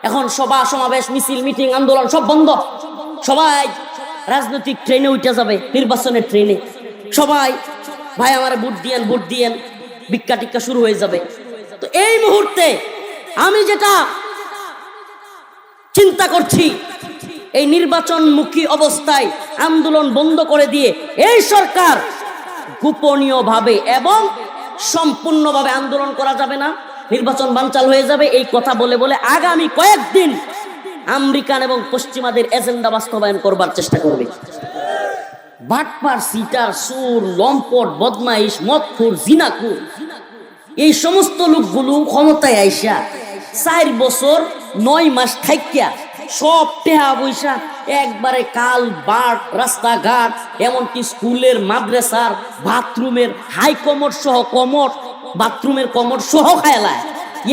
এখন সভা সমাবেশ মিছিল মিটিং আন্দোলন সব বন্ধ। সবাই রাজনৈতিক ট্রেনে উঠে যাবে, নির্বাচনের ট্রেনে। সবাই ভাই আমার ভোট দিয়েন, ভোট দিয়েন, ভিক্ষা টিক্কা শুরু হয়ে যাবে। তো এই মুহূর্তে আমি যেটা চিন্তা করছি, এই নির্বাচনমুখী অবস্থায় আন্দোলন বন্ধ করে দিয়ে এই সরকার গোপনীয়ভাবে এবং সম্পূর্ণভাবে আন্দোলন করা যাবে না, নির্বাচন বানচাল হয়ে যাবে, এই কথা বলে বলে আগামী কয়েকদিন আমেরিকান এবং পশ্চিমাদের এজেন্ডা বাস্তবায়ন করবার চেষ্টা করবে। বাটপার, সিটার, সুর, লম্পট, বদমাইশ, মদখোর, জিনাখোর, এই সমস্ত লোকগুলো ক্ষমতায় আইসা 4 বছর 9 মাস থাইকা সব টেহা পয়সা একবারে কাল বাট, রাস্তাঘাট, এমনকি স্কুলের মাদ্রাসার বাথরুমের হাই কমোড সহ কমোড, বাথরুমের কমোড সহ খায়লায়।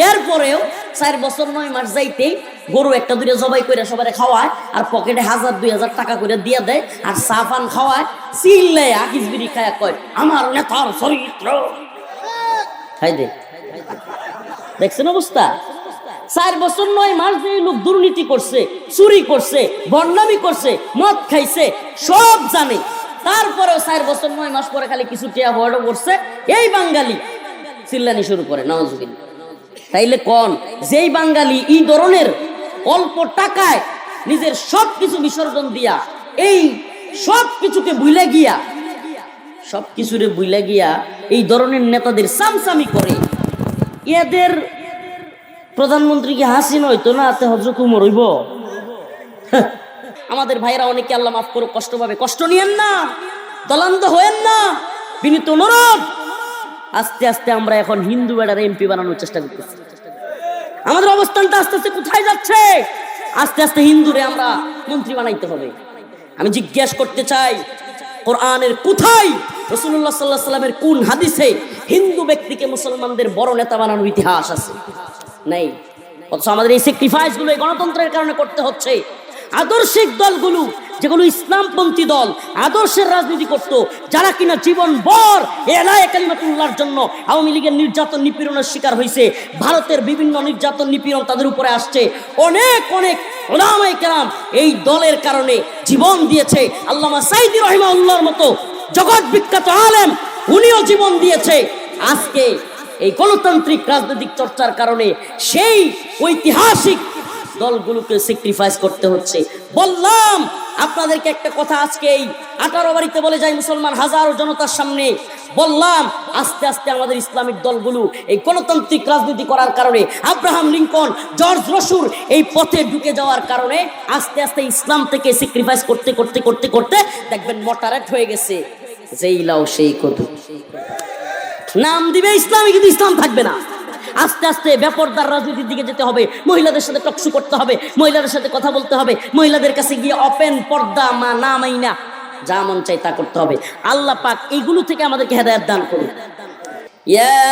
এরপরেও 4 বছর 9 মাস যাইতেই গরু একটা দুইটা জবাই করে সবাই খাওয়ায়, আর পকেটে 1000-2000 টাকা করে দিয়ে দেয়, আর সাফান খাওয়ায়, চিল্লায় আকিস বিড়ি খায়া কয় আমার নেতার চরিত্র। খাই দে, দেখছেন অবস্থা? 4 বছর 9 মাস যে লোক দুর্নীতি করছে, চুরি করছে, বদনামি করছে, মদ খাইছে, সব জানে, তারপরেও 4 বছর 9 মাস পরে খালি কিছু টিয়া ভয়টা করছে, এই বাঙালি চিল্লানি শুরু করে নাউজুবিল্লাহ। তাইলে কোন যেই বাঙালি এই ধরনের অল্প টাকায় নিজের সব কিছু বিসর্জন দিয়া, এই সব কিছুকে ভুলে গিয়া, সব কিছুরে ভুলে গিয়া এই ধরনের নেতাদের সামসামি করে, এদের প্রধানমন্ত্রী কি হাসিনা হইতো না, হাতে হযরত উমর হইব? আমাদের ভাইরা অনেকে আল্লাহ মাফ করুক কষ্ট পাবে, কষ্ট নিয়েন না, দলান্ত হয়েন না, বিনীত অনুরোধ। আস্তে আস্তে আমরা এখন হিন্দু বেড়ার এমপি বানানোর চেষ্টা করতেছি। আমাদের অবস্থানটা আস্তে আস্তে কোথায় যাচ্ছে? আস্তে আস্তে হিন্দুরে আমরা মন্ত্রী বানাইতে হবে। আমি জিজ্ঞেস করতে চাই, কোরআনের কোথায়, রাসূলুল্লাহ সাল্লাল্লাহু আলাইহি ওয়াসাল্লামের কোন হাদিসে হিন্দু ব্যক্তিকে মুসলমানদের বড় নেতা বানানোর ইতিহাস আছে? নেই। অথচ আমাদের এই স্যাক্রিফাইস গুলো এই গণতন্ত্রের কারণে করতে হচ্ছে। আদর্শিক দলগুলো, যেগুলো ইসলামপন্থী দল, আদর্শের রাজনীতি করত, যারা কিনা জীবন ভর এলায়ে কালিমাতুল্লাহর জন্য আওয়ামী লীগের নির্যাতন নিপীড়নের শিকার হয়েছে, ভারতের বিভিন্ন নির্যাতন নিপীড়ন তাদের উপরে আসছে, অনেক অনেক উলামায়ে কেরাম এই দলের কারণে জীবন দিয়েছে। আল্লামা সাঈদী রাহিমাহুল্লাহর মতো জগৎ বিখ্যাত আলেম, উনিও জীবন দিয়েছে। আজকে এই গণতান্ত্রিক রাজনৈতিক চর্চার কারণে সেই ঐতিহাসিক দলগুলোকে স্যাক্রিফাইস করতে হচ্ছে। বললাম আপনাদেরকে একটা কথা, আজকে এই 18 বাড়িতে বলে যাই মুসলমান হাজারো জনতার সামনে, বললাম আস্তে আস্তে আমাদের ইসলামিক দলগুলো এই গণতান্ত্রিক রাজনীতি করার কারণে, আব্রাহাম লিঙ্কন, জর্জ রসুর এই পথে ঢুকে যাওয়ার কারণে আস্তে আস্তে ইসলাম থেকে স্যাক্রিফাইস করতে করতে করতে করতে দেখবেন মডারেট হয়ে গেছে। যেই লাও সেই কদু, নাম দিবে ইসলামী কিন্তু ইসলাম থাকবে না। আস্তে আস্তে বেপরদার রাজনীতির দিকে যেতে হবে, মহিলাদের সাথে টকশো করতে হবে, মহিলাদের সাথে কথা বলতে হবে, মহিলাদের কাছে গিয়ে ওপেন পর্দা মা না মাইনা যা মন চাই তা করতে হবে। আল্লাহ পাক এইগুলো থেকে আমাদেরকে হেদায়েত দান করুন। ইয়া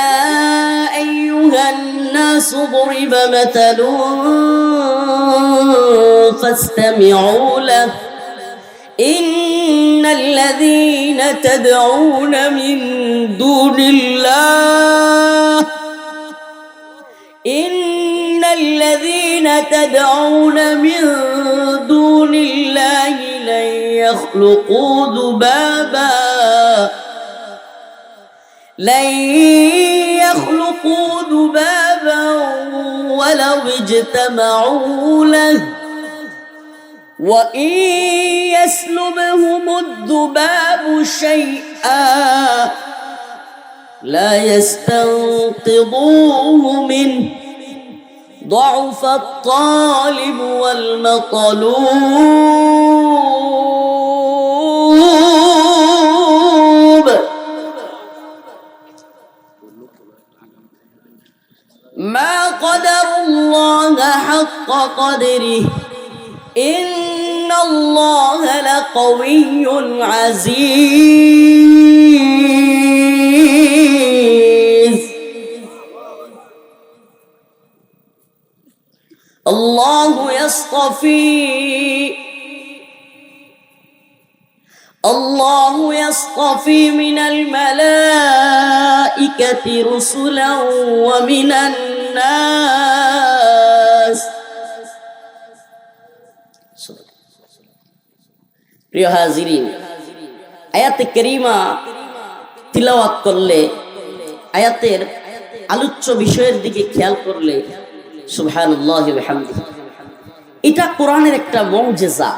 আইয়ুহান নাসু দুরিবা মাতালুন ফাসতামিউ লাহু ইন্নাল্লাযীনা তাদউনা মিন দুনিল্লাহ লান ইয়াখলুকু যুবাবা ওয়ালাউ ইজতামাউ লাহু ওয়া ইন ইয়াসলুবহুমুদ যুবাবু শাইআ لا يستنقذوه منه ضعف الطالب والمطلوب ما قدر الله حق قدره إن الله لقوي عزيز الله يصطفي من الملائكة رسلا ومن الناس প্রিয় হাজিরিন, আয়াতে কারিমা তিলাওয়াত করলে, আয়াতের আলোচ্য বিষয়ের দিকে খেয়াল করলে সুবহানাল্লাহি ওয়া বিহামদিহি, এটা কোরআনের একটা মুজিজা,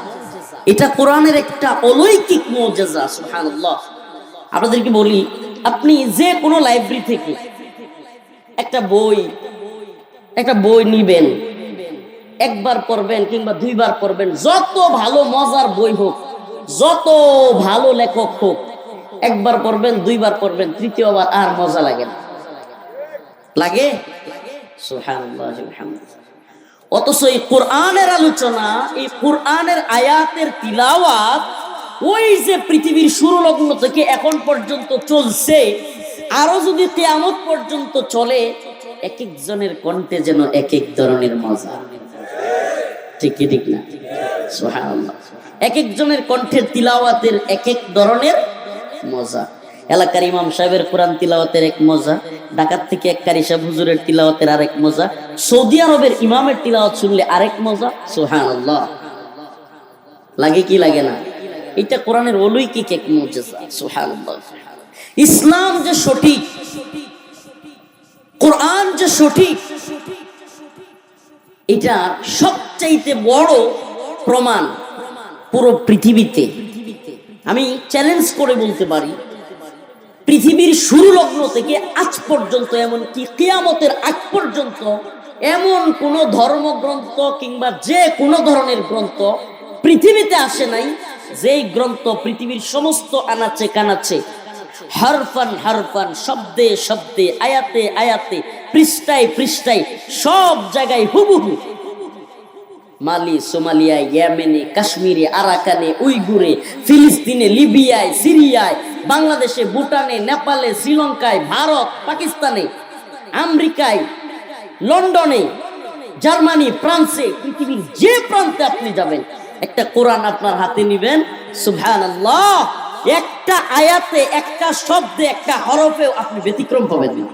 এটা কোরআনের একটা অলৌকিক মুজিজা। সুবহানাল্লাহ। আপনাদেরকে বলি, আপনি যে কোনো লাইব্রেরি থেকে একটা বই নিবেন, একবার পড়বেন কিংবা দুইবার পড়বেন, যত ভালো মজার বই হোক, যত ভালো লেখক হোক, একবার পড়বেন, দুইবার পড়বেন, তৃতীয়বার আর মজা লাগে না। লাগে? সুবহানাল্লাহ বিহামদিহি। অথচ এই কোরআনের আলোচনা, এই কোরআনের আয়াতের তিলাওয়াত ওই যে পৃথিবীর শুরু লগ্ন থেকে এখন পর্যন্ত চলছে, আরো যদি কিয়ামত পর্যন্ত চলে, এক একজনের কণ্ঠে যেন এক এক ধরনের মজা। ঠিক কি ঠিক না? সুবহানাল্লাহ। এক একজনের কণ্ঠের তিলাওয়াতের এক এক ধরনের মজা। এলাকার ইমাম সাহেবের কোরআন তিলাওয়াতের এক মজা, ঢাকার থেকে এক কারি সাহেব হুজুরের তিলাওয়াতের আরেক মজা, সৌদি আরবের ইমামের তিলাওয়াত শুনলে আরেক মজা। সুবহানাল্লাহ। লাগে কি লাগে না? এটা কোরআনের অলৌকিক এক মুজিজা। সুবহানাল্লাহ। ইসলাম যে সঠিক, কোরআন যে সঠিক, এটা সবচাইতে বড় প্রমাণ পুরো পৃথিবীতে। আমি চ্যালেঞ্জ করে বলতে পারি, পৃথিবীর শুরু লগ্ন থেকে আজ পর্যন্ত, এমনকি কিয়ামতের আগ পর্যন্ত এমন কোন ধর্মগ্রন্থ কিংবা যে কোনো ধরনের গ্রন্থ পৃথিবীতে আসে নাই, যেই গ্রন্থ পৃথিবীর সমস্ত আনাচে কানাচে, হারফান হারফান, শব্দে শব্দে, আয়াতে আয়াতে, পৃষ্ঠায় পৃষ্ঠায়, সব জায়গায় হুবহু, মালি, সোমালিয়ায়, ইয়েমেনে, কাশ্মীরে, আরাকানে, উইগুরে, ফিলিস্তিনে, লিবিয়ায়, সিরিয়ায়, বাংলাদেশে, ভুটানে, নেপালে, শ্রীলঙ্কায়, ভারত, পাকিস্তানে, আমেরিকায়, লন্ডনে, জার্মানি, ফ্রান্সে, পৃথিবীর যে প্রান্তে আপনি যাবেন, একটা কোরআন আপনার হাতে নিবেন, সুবহানাল্লাহ, একটা আয়াতে, একটা শব্দে, একটা হরফেও আপনি ব্যতিক্রম পাবেন না।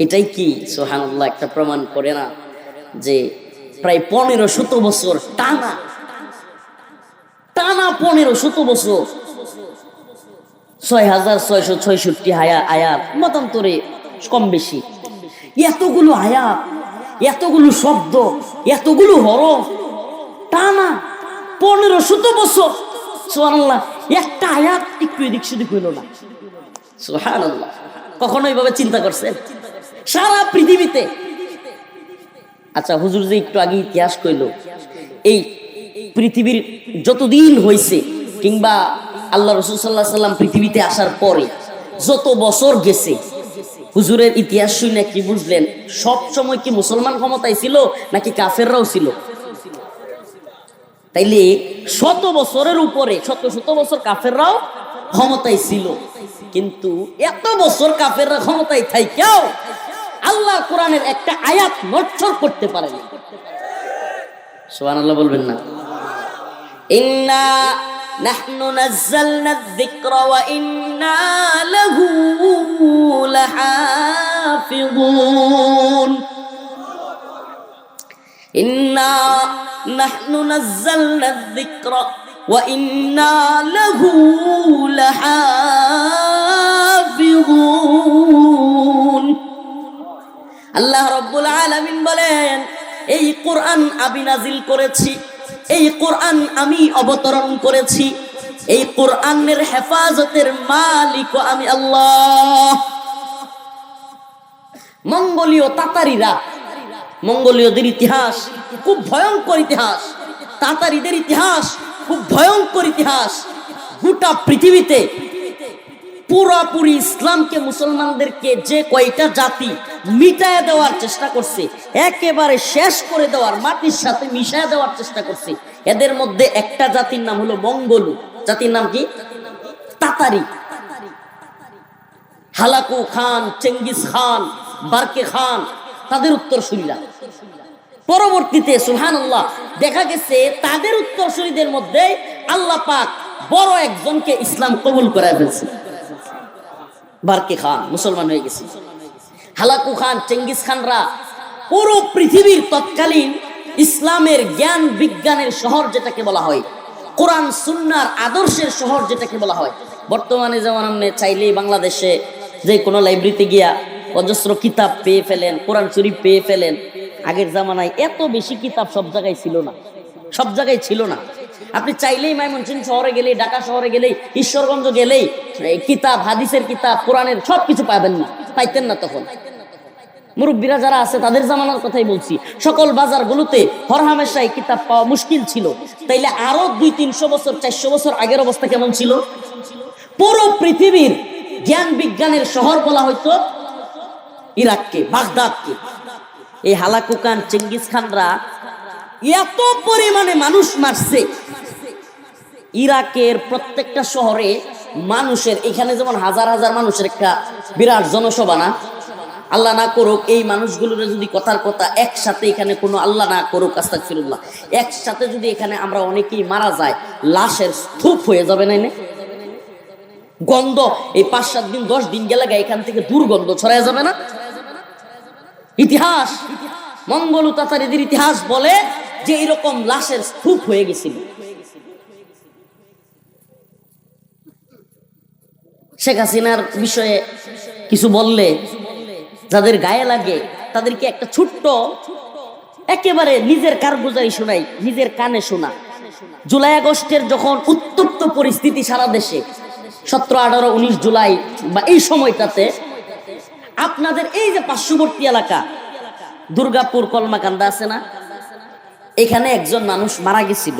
এটাই কি সুবহানাল্লাহ একটা প্রমাণ করে না যে প্রায় 1500 বছর টানা 1500 বছর 6666 আয়াত মতান্তরে কম বেশি, এতগুলো আয়াত, এতগুলো শব্দ, এতগুলো হরফ, টানা 1500 বছর। সুবহানাল্লাহ। একটা আয়াত একটু এদিক সেদিক হইল না। সুবহানাল্লাহ। কখনো এইভাবে চিন্তা করছেন? সারা পৃথিবীতে। আচ্ছা, হুজুর যে একটু আগে ইতিহাস কইল, এই পৃথিবীর যতদিন হয়েছে কিংবা আল্লাহ রাসূল সাল্লাল্লাহু আলাইহি সাল্লাম পৃথিবীতে আসার পরে যত বছর গেছে, হুজুরের ইতিহাস শুনে কি বুঝলেন? সব সময় কি মুসলমান ক্ষমতায় ছিল নাকি কাফেররাও ছিল? তাইলে শত বছরের উপরে, শত শত বছর কাফেররাও ক্ষমতায় ছিল, কিন্তু এত বছর কাফেররা ক্ষমতায় থাইকেও আল্লাহ কোরআনের একটা আয়াত নড়চড় করতে পারে না। সুবহানাল্লাহ বলবেন না? ইন্না নাহনু নাযালনা যিকরা ওয়া ইন্না লাহু লাহাফিযুন। ইন্না নাহনু নাযালনা যিকরা ওয়া ইন্না লাহু লাহাফিযুন। আল্লাহ রাব্বুল আলামিন বলেন, এই কোরআন আমি নাজিল করেছি, এই কোরআন আমি অবতরণ করেছি, এই কোরআনের হেফাজতের মালিক আমি আল্লাহ। মঙ্গোলীয় তাতারিরা, মঙ্গোলীয়দের ইতিহাস খুব ভয়ঙ্কর ইতিহাস, তাতারিদের ইতিহাস খুব ভয়ঙ্কর ইতিহাস। গোটা পৃথিবীতে পুরোপুরি ইসলামকে, মুসলমানদেরকে যে কয়টা জাতি মিটায় দেওয়ার চেষ্টা করছে, একেবারে শেষ করে দেওয়ার, মাটির সাথে মিশায় দেওয়ার চেষ্টা করছে, এদের মধ্যে একটা জাতির নাম হলো মঙ্গোল। জাতির নাম কি? তাতারি। হালাকু খান, চেঙ্গিস খান, বারকে খান, তাদের উত্তরসূরিরা। পরবর্তীতে সুবহানাল্লাহ দেখা গেছে তাদের উত্তরসূরিদের মধ্যে আল্লাহ পাক বড় একজনকে ইসলাম কবুল করায় ফেলছে। বারকে খান মুসলমান হয়ে গেছে। হালাকু খান, চেঙ্গিস খানরা পুরো পৃথিবীর তৎকালীন ইসলামের জ্ঞান বিজ্ঞানের শহর যেটাকে বলা হয়, কোরআন সুন্নাহর আদর্শের শহর যেটাকে বলা হয়। বর্তমানে যেমন আপনি চাইলেই বাংলাদেশে যে কোনো লাইব্রেরিতে গিয়া অজস্র কিতাব পেয়ে ফেলেন, কোরআন শরীফ পেয়ে ফেলেন। আগের জামানায় এত বেশি কিতাব সব জায়গায় ছিল না, সব জায়গায় ছিল না। আপনি চাইলেই ময়মনসিংহ শহরে গেলেই, ঢাকা শহরে গেলেই, ঈশ্বরগঞ্জ গেলেই কিতাব, হাদিসের কিতাব, কোরআনের সব কিছু পাবেন না, পাইতেন না তখন। মুরব্বীরা যারা আছে তাদের জামানার কথাই বলছি, সকল বাজারগুলোতে হরহামেশাই কিতাব পাওয়া মুশকিল ছিল। তাইলে আরো 200-300 বছর 400 বছর আগের অবস্থা কেমন ছিল? পুরো পৃথিবীর জ্ঞান বিজ্ঞানের শহর বলা হইতো ইরাককে, বাগদাদকে। এই হালাকুকান চেঙ্গিস খানরা এত পরিমাণে মানুষ মারছে, ইরাকের প্রত্যেকটা শহরে মানুষের, এখানে যেমন হাজার হাজার মানুষের একটা বিরাট জনসভা না, আল্লাহ না করুক এই মানুষগুলোর যদি কথার কথা একসাথে এখানে কোনো, আল্লাহ না করুক আস্তাগফিরুল্লাহ, একসাথে যদি এখানে আমরা অনেকেই মারা যায়, লাশের স্তূপ হয়ে যাবে না? গন্ধ এই 5-7 দিন 10 দিন গেলে এখান থেকে দুর্গন্ধ ছড়ায় যাবে না? ইতিহাস, মঙ্গল তাতারিদের ইতিহাস বলে যে এরকম লাশের স্তূপ হয়ে গেছিল। শেখ হাসিনার বিষয়ে কিছু বললে যাদের গায়ে লাগে তাদেরকে একটা ছোট্ট একেবারে নিজের কারগুজারি শোনাই, নিজের কানে শোনা। জুলাই আগস্টের যখন উত্তপ্ত পরিস্থিতি সারা দেশে, 17, 18, 19 জুলাই বা এই সময়টাতে আপনাদের এই যে পার্শ্ববর্তী এলাকা দুর্গাপুর কলমাকান্দা আছে না, এখানে একজন মানুষ মারা গেছিল।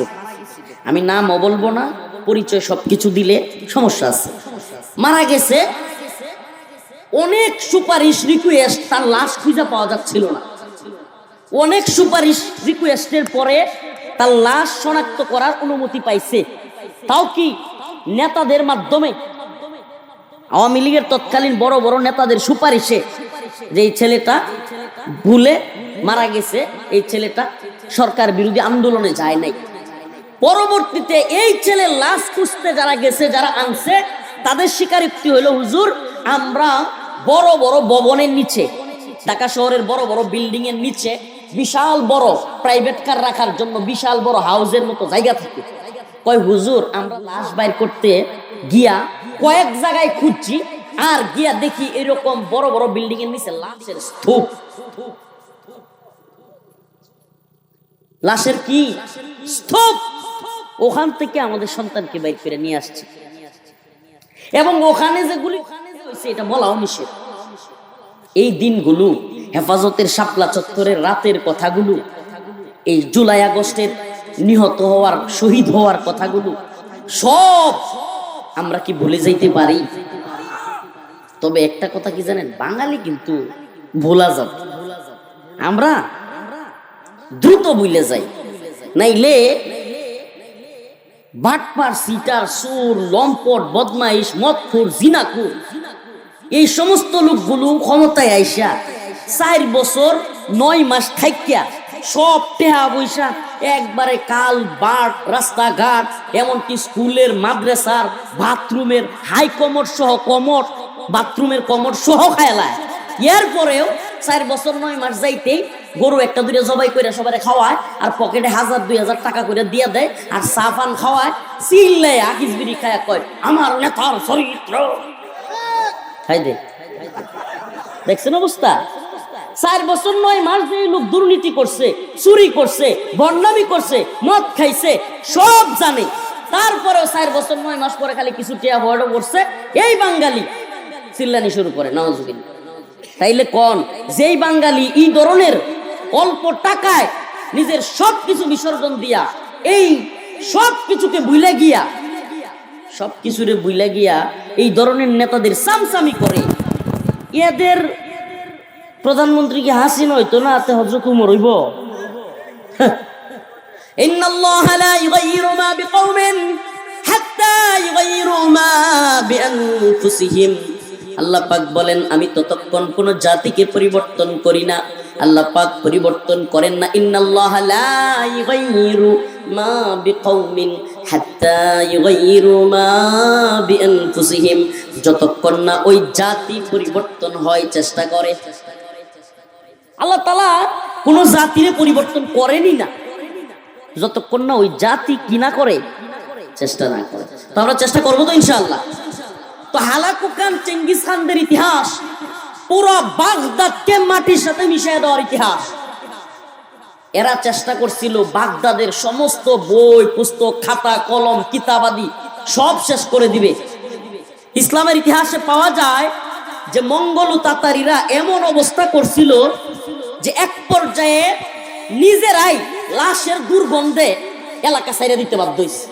আমি নামও বলবো না, পরিচয় সবকিছু দিলে সমস্যা আছে। মারা গেছে, অনেক সুপারিশ রিকোয়েস্ট, তার লাশ খুঁজে পাওয়া যাচ্ছিল না। অনেক সুপারিশ রিকোয়েস্টের পরে তার লাশ শনাক্ত করার অনুমতি পাইছে, তাও কি নেতাদের মাধ্যমে, আওয়ামী লীগের তৎকালীন বড় বড় নেতাদের সুপারিশে। যে এই ছেলেটা ভুলে মারা গেছে, এই ছেলেটা সরকার বিরোধী আন্দোলনে যায় নাই। পরবর্তীতে এই ছেলের লাশ খুঁজতে যারা গেছে, যারা আনছে, তাদের স্বীকারোক্তি হলো, হুজুর আমরা বড় বড় ভবনের নিচে, ঢাকা শহরের বড় বড় বিল্ডিং এর নিচে বিশাল বড় প্রাইভেট কার রাখার জন্য বিশাল বড় হাউসের মতো জায়গা থাকে। কয় হুজুর আমরা লাশ বাইর করতে গিয়া কয়েক জায়গায় খুঁজছি, আর গিয়া দেখি এরকম বড় বড় বিল্ডিং এর নিচে লাশের স্তূপ। লাশের কি স্তূপ? ওখান থেকে আমাদের সন্তানকে বাইর করে নিয়ে আসছে, এবং ওখানে যেগুলি হয়েছে এটা বলাও নিষেধ। এই দিনগুলো, হেফাজতের শাপলা চত্বরের রাতের কথাগুলো, এই জুলাই আগস্টের নিহত হওয়ার, শহীদ হওয়ার কথাগুলো সব আমরা কি ভুলে যাইতে পারি? তবে একটা কথা কি জানেন, বাঙালি কিন্তু ভোলা যায়, আমরা দ্রুত ভুলে যাই। নাইলে বাটপার, সিটার, সুর, লম্পট, বদমাইশ, মদখোর, জিনাখোর, এই সমস্ত লোকগুলো ক্ষমতায় আইসা 4 বছর 9 মাস থাইকা সব টেহা পয়সা একবারে কাল বাট, রাস্তাঘাট, এমনকি স্কুলের, মাদ্রাসার বাথরুমের হাই কমোড সহ, কমোড বাথরুমের কমোড সহ খায়লায়। এরপরেও 4 বছর 9 মাস যাইতেই গরু একটা দুইটা জবাই করে সবাই খাওয়ায়, আর পকেটে 1000-2000 টাকা করে দিয়ে দেয়, আর চা পান খাওয়ায়, চিল্লায় আকিসবিরি খায়া কয় আমার নেতার চরিত্র। খাই দে, দেখছেন অবস্থা? 4 বছর 9 মাস যে লোক দুর্নীতি করছে, চুরি করছে, বন্ডামি করছে, মদ খাইছে, সব জানে, তারপরেও 4 বছর 9 মাস পরে খালি কিছু টিয়া বড় করছে, এই বাঙালি চিল্লানি শুরু করে, নাউজুবিল্লাহ। তাইলে কোন যেই বাঙালি এই ধরনের অল্প টাকায় নিজের সবকিছু বিসর্জন দিয়া, এই সব কিছুকে ভুলে গিয়া, সবকিছুরে ভুলে গিয়া এই ধরনের নেতাদের সামসামি করে, এদের প্রধানমন্ত্রী কি হাসিনা হইতো না, হাতে হযরত উমর হইব? ইন্নাল্লাহা লা ইউগাইয়িরু মা বিকওমিন হাত্তা ইউগাইয়িরু মা বিআনফুসিহিম। আল্লাহ পাক বলেন আমি ততক্ষণ কোন জাতিকে পরিবর্তন করি না, আল্লাহ পাক পরিবর্তন করেন না। ইন্নাল্লাহা লা ইউগাইয়িরু মা বিকওমিন হাত্তা ইউগাইয়িরু মা বিআনফুসিহিম, যতক্ষণ না ওই জাতি পরিবর্তন হয়, চেষ্টা করে। আল্লাহ তাআলা কোন জাতিরে পরিবর্তন করেনি না, যতক্ষণ না ওই জাতি কি না করে, চেষ্টা না করে। তো আমরা চেষ্টা করবো তো ইনশাআল্লাহ। তো হালাকু খান চেঙ্গিস খানদের ইতিহাস পুরো বাগদাদকে মাটির সাথে মিশিয়ে দেওয়ার ইতিহাস। এরা চেষ্টা করছিল বাগদাদের সমস্ত বই পুস্তক খাতা কলম কিতাবাদি সব শেষ করে দিবে। ইসলামের ইতিহাসে পাওয়া যায় যে মঙ্গল তাতারিরা এমন অবস্থা করছিল যে এক পর্যায়ে নিজেরাই লাশের দুর্গন্ধে এলাকা ছাইড়া দিতে বাধ্য হইছে।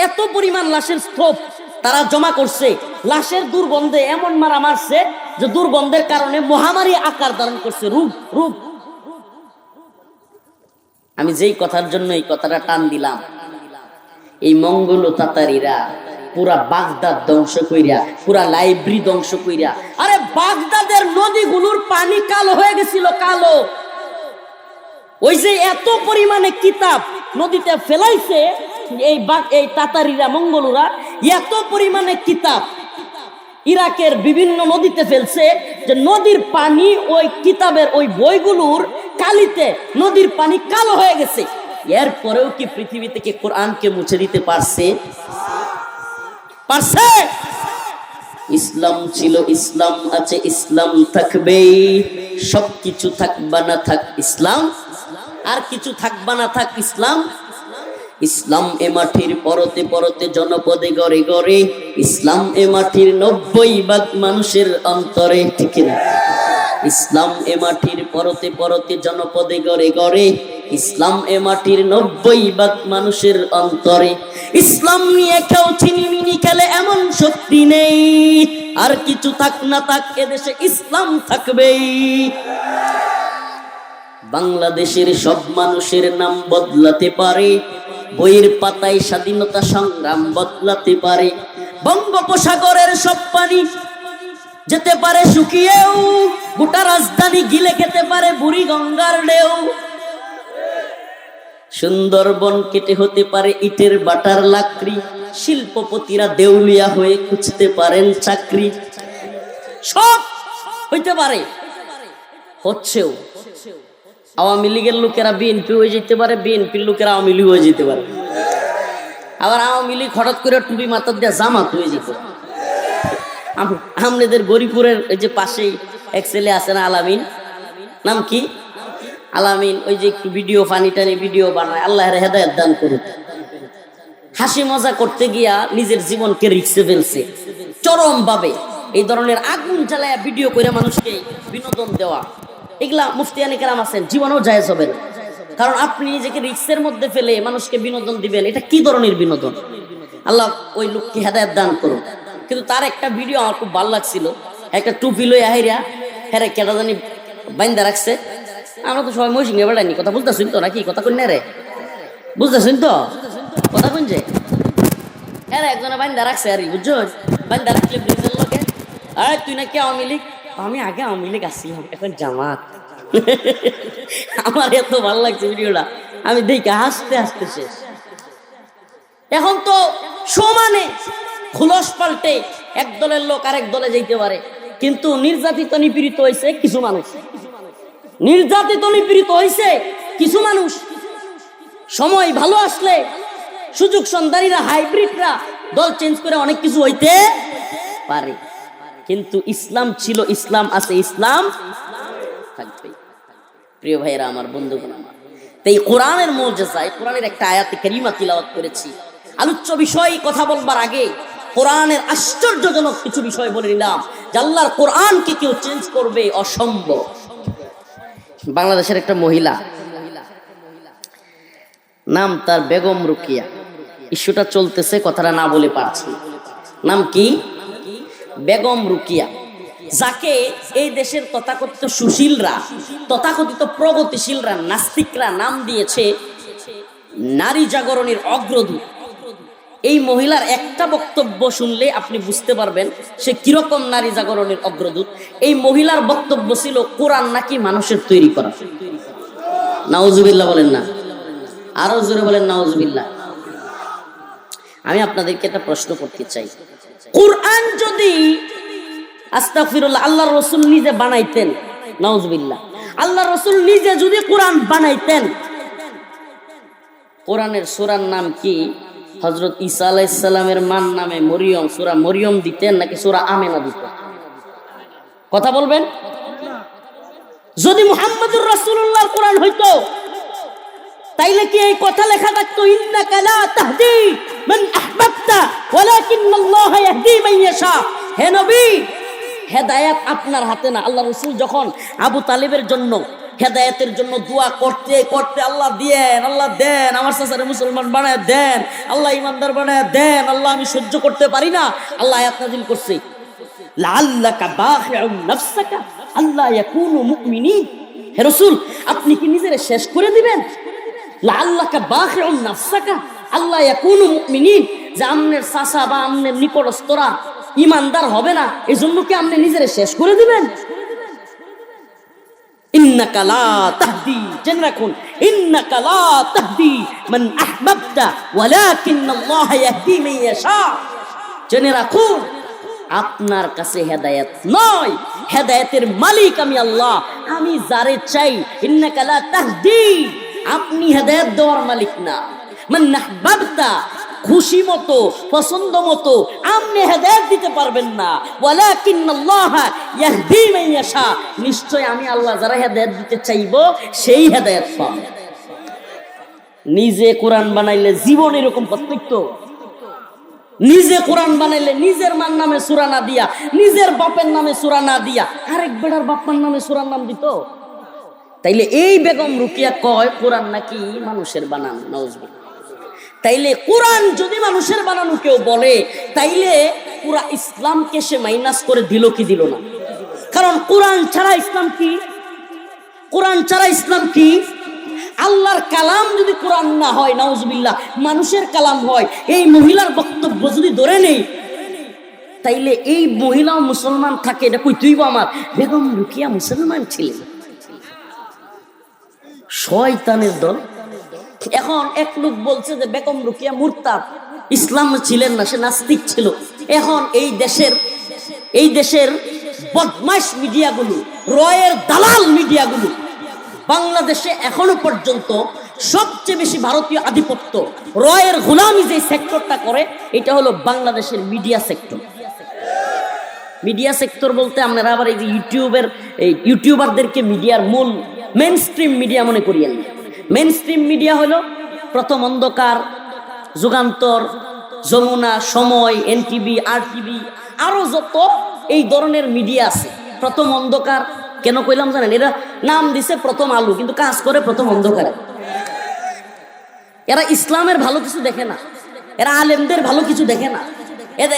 এত পরিমাণ লাশের স্তূপ তারা জমা করছে, লাশের দুর্গন্ধে এমন মারা মারছে যে দুর্গন্ধের কারণে মহামারী আকার ধারণ করছে, রূপ। আমি যেই কথার জন্য এই কথাটা টান দিলাম, এই মঙ্গল তাতারিরা পুরা বাগদাদ ধ্বংস কইরা, পুরা লাইব্রেরি ধ্বংস কইরা, আরে বাগদাদের নদীগুলোর পানি কালো হয়ে গেছিল, কালো। ওই যে এত পরিমাণে কিতাব নদীতে ফেলাইছে এই তাতারিরা মঙ্গলরা, এত পরিমাণে কিতাব ইরাকের বিভিন্ন নদীতে ফেলছে যে নদীর পানি ওই কিতাবের ওই বইগুলোর কালিতে নদীর পানি কালো হয়ে গেছে। এরপরেও কি পৃথিবী থেকে কোরআনকে মুছে দিতে পারছে? পারছে? ইসলাম ছিল, ইসলাম আছে, ইসলাম থাকবে। সবকিছু থাকবা না থাক ইসলাম, আর কিছু থাকবা না থাক ইসলাম। ইসলাম এ মাটির পরতে পরতে জনপদে গড়ে গড়ে, ইসলাম এ মাটির 90% মানুষের অন্তরে, ঠিক না? ইসলাম এ মাটির পরতে পরতে জনপদে গড়ে গড়ে, ইসলাম এ মাটির 90% মানুষের অন্তরে। ইসলাম নিয়ে কেউ ছিনিমিনি খেলে এমন শক্তি নেই, আর কিছু থাক না থাক এদেশে ইসলাম থাকবেই। বাংলাদেশের সব মানুষের নাম বদলাতে পারে, বইয়ের পাতায় স্বাধীনতা সংগ্রাম বদলাতে পারে। বঙ্গোপসাগরের সব পানি যেতে পারে শুকিয়েও, গোটা রাজধানী গিলে খেতে পারে বুড়ি গঙ্গার ঢেউ। সুন্দরবন কেটে হতে পারে ইটের বাটার লাকড়ি, শিল্পপতিরা দেউলিয়া হয়ে খুঁজতে পারেন চাকরি। সব হইতে পারে, হচ্ছেও। আওয়ামী লীগের লোকেরা বিএনপি হয়ে যেতে পারে, বিএনপির লোকেরা আওয়ামী লীগ হয়ে যেতে পারে। আবার আওয়ামী লীগ হঠাৎ করে টুপি মাথার দিয়ে জামাত হয়ে যেত। আমাদের গরিপুরের এই যে পাশেই এক ছেলে আছে না, আলামিন, নাম কি? আলামিন, ওই যে একটু ভিডিও ফানি টানি ভিডিও বানায়, আল্লাহর হেদায়েত দান করুক। হাসি মজা করতে গিয়া নিজের জীবনকে রিস্কে ফেলছে চরম ভাবে। এই ধরনের আগুন জ্বালায়া ভিডিও করে মানুষকে বিনোদন দেওয়া, এগুলা মুফতিয়ানি কেরাম আছেন জীবনেও জায়েজ হবে না। কারণ আপনি নিজেকে রিস্কের মধ্যে ফেলে মানুষকে বিনোদন দিবেন, এটা কি ধরনের বিনোদন? আল্লাহ ওই লোককে হেদায়েত দান করুন। কিন্তু তার একটা ভিডিও আমার খুব ভালো লাগছিল, একটা টুপি লই আহিরা হ্যাঁ কেটা জানি বাইন্দা রাখছে। আমরা তো সবাই মহিষিংহে বেড়াইনি, কথা বুঝতেছেন তো নাকি? কথা কই না রে, বুঝতেছেন তো কথা কইন যে? হ্যাঁ একজনে বাইন্দা রাখছে আর বুঝছো, বাইন্দা রাখলে ব্রিজের লোকে, আরে তুই নাকি আওয়ামী লীগ? আমি আগে আওয়ামী লীগ আসছিলাম, এখন জামাত। আমার এত ভালো লাগছে ভিডিওটা, আমি দেখে হাসতে হাসতে শেষ। এখন তো সমানে খুলস পাল্টে এক দলের লোক আরেক দলে যাইতে পারে, কিন্তু নির্যাতিত নিপীড়িত হয়েছে কিছু মানুষ, নির্যাতিত নিপীড়িত হয়েছে কিছু মানুষ। সময় ভালো আসলে সুযোগ সন্ধানীরা, হাইব্রিডরা দল চেঞ্জ করে অনেক কিছু হইতে পারে, কিন্তু ইসলাম ছিল, ইসলাম আছে, ইসলাম থাকবে। প্রিয় ভাইয়েরা আমার, বন্ধুগণ আমার, তাই কোরআনের মুজিজা, কোরআনের একটা আয়াতে কারিমা তিলাওয়াত করেছি। আলোচ্য বিষয় কথা বলবার আগে কোরআনের আশ্চর্যজনক কিছু বিষয় বলে নিলাম, যে আল্লাহর কোরআনকে কেউ চেঞ্জ করবে অসম্ভব। বাংলাদেশের একটা মহিলা, নাম তার বেগম রুকিয়া, ইস্যুটা চলতেছে, কথাটা না বলে পারছি। নাম কি? বেগম রুকিয়া, যাকে এই দেশের তথাকথিত সুশীলরা, তথাকথিত প্রগতিশীলরা, নাস্তিকরা নাম দিয়েছে নারী জাগরণের অগ্রদূত। এই মহিলার একটা বক্তব্য শুনলে আপনি বুঝতে পারবেন সে কিরকম নারী জাগরণের অগ্রদূত। এই মহিলার বক্তব্য ছিল কোরআন নাকি মানুষের তৈরি করা। নাউজুবিল্লাহ বলেন না, আরো জোরে বলেন নাউজুবিল্লাহ। আমি আপনাদেরকে একটা প্রশ্ন করতে চাই, কোরআন যদি আস্তাগফিরুল্লাহ আল্লাহর রাসূল নিজে বানাইতেন, নাউজুবিল্লাহ, আল্লাহ রাসূল নিজে যদি কোরআন বানাইতেন, কোরআনের সূরার নাম কি? হযরত ঈসা আলাইহিস সালামের মান নামে মরিয়ম, সূরা মরিয়ম দিতেন নাকি সূরা আমেনা দিতেন? কথা বলবেন। যদি মুহাম্মদুর রাসূলুল্লাহর কোরআন হইতো তাইলে কি এই কথা লেখা থাকতো, ইন্নাকা লা তাহদি মান আহবাবতা ওয়ালাকিন্নাল্লাহ ইয়াহদি মান ইয়াশা? হে নবী, হেদায়েত আপনার হাতে না। আল্লাহ রাসূল যখন আবু তালিবের জন্য হেদায়েতের জন্য দোয়া করতে করতে, আল্লাহ দিয়েন, আল্লাহ দেন, আমার চাচারে মুসলমান বানায় দেন, আল্লাহ ইমানদার বানায় দেন, আল্লাহ আমি সহ্য করতে পারি না, আল্লাহ আয়াত নাযিল করছে, লাআল্লাকা বাখিউন নাফসাকা আল্লা ইয়াকুনু মুমিনিন। হে রাসূল, আপনি কি নিজেরে শেষ করে দিবেন? লাআল্লাকা বাখিউন নাফসাকা আল্লা ইয়াকুনু মুমিনিন, যে আমনের চাচা বা আমনের নিকটস্থরা ইমানদার হবে না, এজন্য কি আপনি নিজেরে শেষ করে দিবেন? ইন্নাকা লা তাহদি, জেনে রাখুন, ইন্নাকা লা তাহদি মান আহবাবতা ওয়ালাকিন্নাল্লাহ ইয়াহদি মান ইয়াশা। জেনে রাখুন, আপনার কাছে হেদায়েত নয়, হেদায়েতের মালিক আমি আল্লাহ, আমি যারে চাই। ইন্নাকা লা তাহদি, আপনি হেদায়েত দেওয়ার মালিক না। মান আহবাবতা, খুশি মতো পছন্দ মতো আপনি হেদায়েত দিতে পারবেন না। ওয়ালাকিন্নাল্লাহ ইয়াহদি মান ইয়াশা, নিশ্চয় আমি আল্লাহ যারা হেদায়েত দিতে চাইবো সেই হেদায়েত পাবে। নিজে কোরআন বানাইলে জীবন এরকম প্রত্যেক, নিজে কোরআন বানাইলে নিজের মার নামে সূরা না দিয়া, নিজের বাপের নামে সূরা না দিয়া আরেক বেটার বাপমার নামে সূরার নাম দিত। তাইলে এই বেগম রুকিয়া কয় কোরআন নাকি মানুষের বানানো, নাউজুবিল্লাহ। তাইলে কোরআন যদি মানুষের বানানো কেউ বলে, তাইলে পুরা ইসলামকে সে মাইনাস করে দিল কি দিল না? কারণ কোরআন ছাড়া ইসলাম কি? কোরআন ছাড়া ইসলাম কি? আল্লাহর কালাম যদি কোরআন না হয়, নাউজুবিল্লাহ, মানুষের কালাম হয়, এই মহিলার বক্তব্য যদি ধরে নেই, তাইলে এই মহিলা মুসলমান থাকে, এটা কই তুইব আমার বেগম রুকিয়া মুসলমান ছিলেন। শয়তানের দল। এখন এক লোক বলছে যে বেগম রুকিয়া মুরতাদ, ইসলাম ছিলেন না, সে নাস্তিক ছিল। এখন এই দেশের বদমাশ মিডিয়াগুলো, রয়ের দালাল মিডিয়াগুলো, বাংলাদেশে এখনো পর্যন্ত সবচেয়ে বেশি ভারতীয় আধিপত্য, রয়ের গোলামি যে সেক্টরটা করে, এটা হলো বাংলাদেশের মিডিয়া সেক্টর। মিডিয়া সেক্টর বলতে আপনারা আবার এই যে ইউটিউবারদেরকে মিডিয়ার মূল মেইন স্ট্রিম মিডিয়া মনে করিয়েন না। মেইন স্ট্রিম মিডিয়া হলো প্রথম অন্ধকার, যুগান্তর, যমুনা, সময়, এনটিভি, আরটিভি, আরো যত এই ধরনের মিডিয়া আছে। প্রথম অন্ধকার কেন কইলাম জানেন? এরা নাম দিছে প্রথম আলো, কিন্তু কাজ করে প্রথম অন্ধকারে। এরা ইসলামের ভালো কিছু দেখে না, এরা আলেমদের ভালো কিছু দেখে না,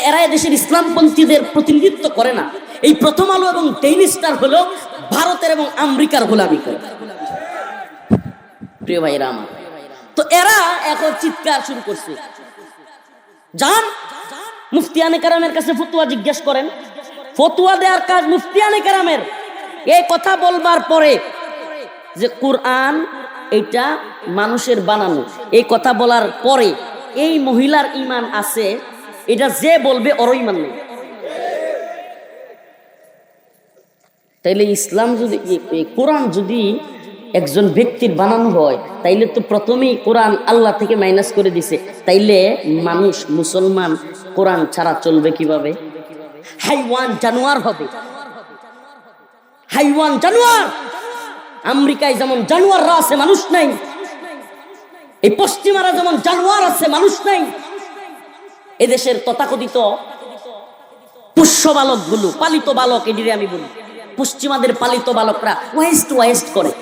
এরা এদেশের ইসলামপন্থীদের প্রতিনিধিত্ব করে না। এই প্রথম আলো এবং ডেইলি স্টার হলো ভারতের এবং আমেরিকার গোলামি করে। প্রিয় ভাইরা আমার, তো এরা এখন চিৎকার শুরু করছে, যান মুফতিয়ানে কেরামের কাছে ফতোয়া জিজ্ঞেস করেন। ফতোয়া দেওয়ার কাজ মুফতিয়ানে কেরামের। এই কথা বলবার পরে যে কোরআন এটা মানুষের বানানো, এই কথা বলার পরে এই মহিলার ঈমান আছে, এটা যে বলবে ওর ঈমান নেই। তাইলে ইসলাম যদি, কোরআন যদি একজন ব্যক্তির বানানো হয়, তাইলে তো প্রথমেই কোরআন আল্লাহ থেকে মাইনাস করে দিছে। তাইলে মানুষ মুসলমান কোরআন ছাড়া চলবে কিভাবে? হাইওয়ান জানোয়ার হবে, হাইওয়ান জানোয়ার। আমেরিকায় যেমন জানোয়াররা আছে, মানুষ নাই। এই পশ্চিমারা যেমন জানোয়ার আছে, মানুষ নাই। এদেশের তথাকথিত পোষ্য বালক গুলো, পালিত বালক, এদিকে আমি বলি, পশ্চিমাদের পালিত বালকরা ওয়েস্ট করে।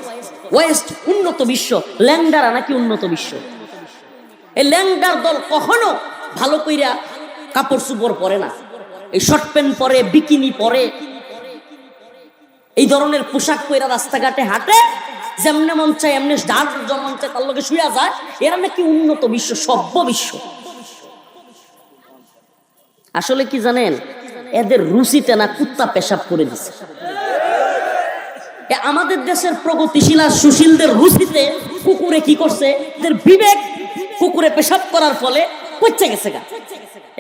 ওয়েস্ট উন্নত বিশ্ব, ল্যাংডারা নাকি উন্নত বিশ্ব। এই ল্যাংডার দল কখনো ভালো কইরা কাপড় চোপড় পরে না, এই শর্ট প্যান্ট পরে, বিকিনি পরে, এই ধরনের পোশাক পরে রাস্তাঘাটে হাঁটে, যেমনে মন চায় এমনি যার মন চায় তার লগে শুয়ে যায়। এরা নাকি উন্নত বিশ্ব, সভ্য বিশ্ব। আসলে কি জানেন? এদের রুচিতে না কুত্তা পেশাব করে দিছে। আমাদের দেশের প্রগতিশীল আর সুশীলদের রুচিতে কুকুরে কি করছে, এদের বিবেক কুকুরে পেশাব করার ফলে পচে গেছে গা।